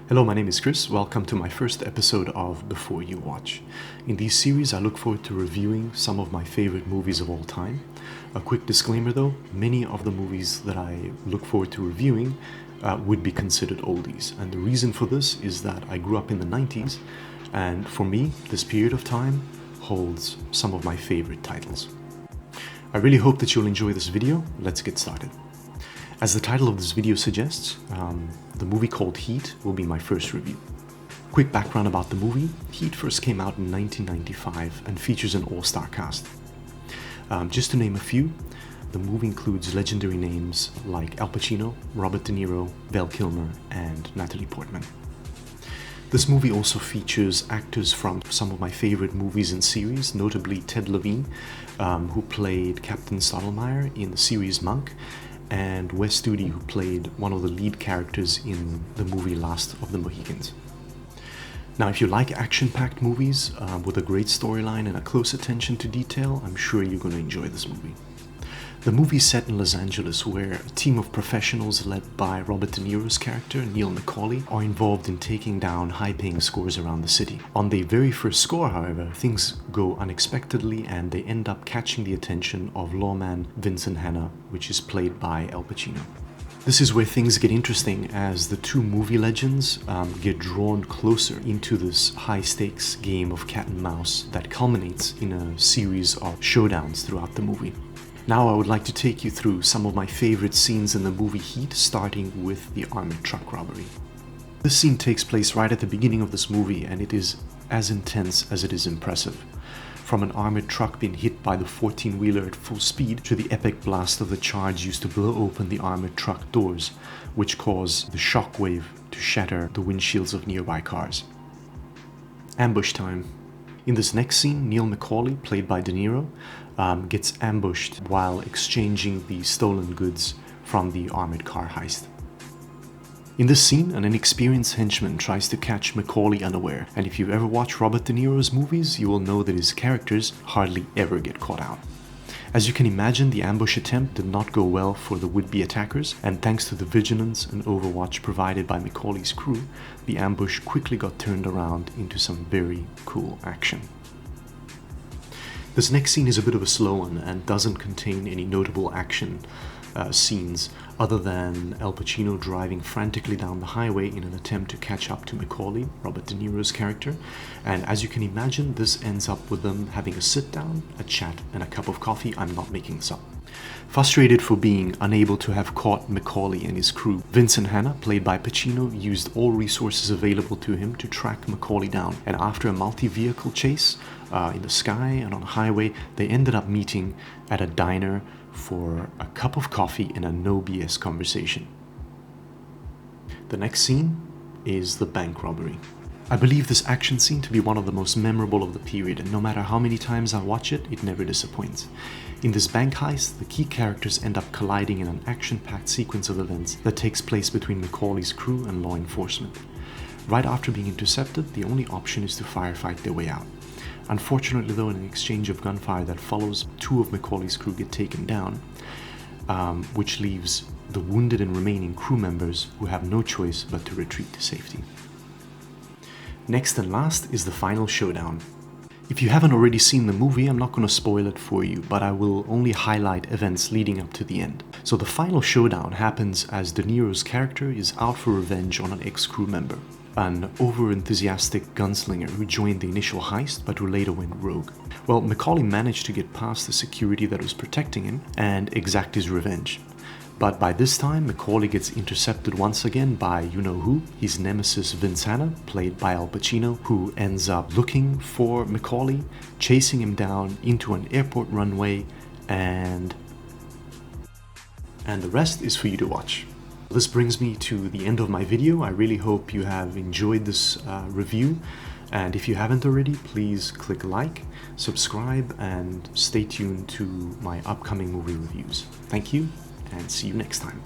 Hello, my name is Chris. Welcome to my first episode of Before You Watch. In this series, I look forward to reviewing some of my favorite movies of all time. A quick disclaimer though, many of the movies that I look forward to reviewing would be considered oldies. And the reason for this is that I grew up in the 90s, and for me, this period of time holds some of my favorite titles. I really hope that you'll enjoy this video. Let's get started. As the title of this video suggests, the movie called Heat will be my first review. Quick background about the movie. Heat first came out in 1995 and features an all-star cast. Just to name a few, the movie includes legendary names like Al Pacino, Robert De Niro, Val Kilmer, and Natalie Portman. This movie also features actors from some of my favorite movies and series, notably Ted Levine, who played Captain Stottlemyre in the series Monk, and Wes Studi, who played one of the lead characters in the movie Last of the Mohicans. Now, if you like action-packed movies with a great storyline and a close attention to detail, I'm sure you're going to enjoy this movie. The movie is set in Los Angeles, where a team of professionals led by Robert De Niro's character, Neil McCauley, are involved in taking down high-paying scores around the city. On their very first score, however, things go unexpectedly and they end up catching the attention of lawman Vincent Hanna, which is played by Al Pacino. This is where things get interesting as the two movie legends get drawn closer into this high-stakes game of cat and mouse that culminates in a series of showdowns throughout the movie. Now I would like to take you through some of my favorite scenes in the movie Heat, starting with the armored truck robbery. This scene takes place right at the beginning of this movie, and it is as intense as it is impressive. From an armored truck being hit by the 14-wheeler at full speed to the epic blast of the charge used to blow open the armored truck doors, which cause the shockwave to shatter the windshields of nearby cars. Ambush time. In this next scene, Neil McCauley, played by De Niro, gets ambushed while exchanging the stolen goods from the armored car heist. In this scene, an inexperienced henchman tries to catch McCauley unaware, and if you've ever watched Robert De Niro's movies, you will know that his characters hardly ever get caught out. As you can imagine, the ambush attempt did not go well for the would-be attackers, and thanks to the vigilance and overwatch provided by McCauley's crew, the ambush quickly got turned around into some very cool action. This next scene is a bit of a slow one and doesn't contain any notable action scenes other than Al Pacino driving frantically down the highway in an attempt to catch up to McCauley, Robert De Niro's character, and as you can imagine, this ends up with them having a sit down, a chat, and a cup of coffee. I'm not making this up. Frustrated for being unable to have caught McCauley and his crew, Vincent Hanna, played by Pacino, used all resources available to him to track McCauley down, and after a multi-vehicle chase in the sky and on a highway, they ended up meeting at a diner for a cup of coffee and a no BS conversation. The next scene is the bank robbery. I believe this action scene to be one of the most memorable of the period, and no matter how many times I watch it, it never disappoints. In this bank heist, the key characters end up colliding in an action-packed sequence of events that takes place between McCauley's crew and law enforcement. Right after being intercepted, the only option is to firefight their way out. Unfortunately though, in an exchange of gunfire that follows, two of McCauley's crew get taken down, which leaves the wounded and remaining crew members who have no choice but to retreat to safety. Next and last is the final showdown. If you haven't already seen the movie, I'm not going to spoil it for you, but I will only highlight events leading up to the end. So the final showdown happens as De Niro's character is out for revenge on an ex-crew member, an over-enthusiastic gunslinger who joined the initial heist but who later went rogue. Well, McCauley managed to get past the security that was protecting him and exact his revenge. But by this time, McCauley gets intercepted once again by you-know-who, his nemesis Vince Hanna, played by Al Pacino, who ends up looking for McCauley, chasing him down into an airport runway, and the rest is for you to watch. This brings me to the end of my video. I really hope you have enjoyed this review, and if you haven't already, please click like, subscribe, and stay tuned to my upcoming movie reviews. Thank you, and see you next time.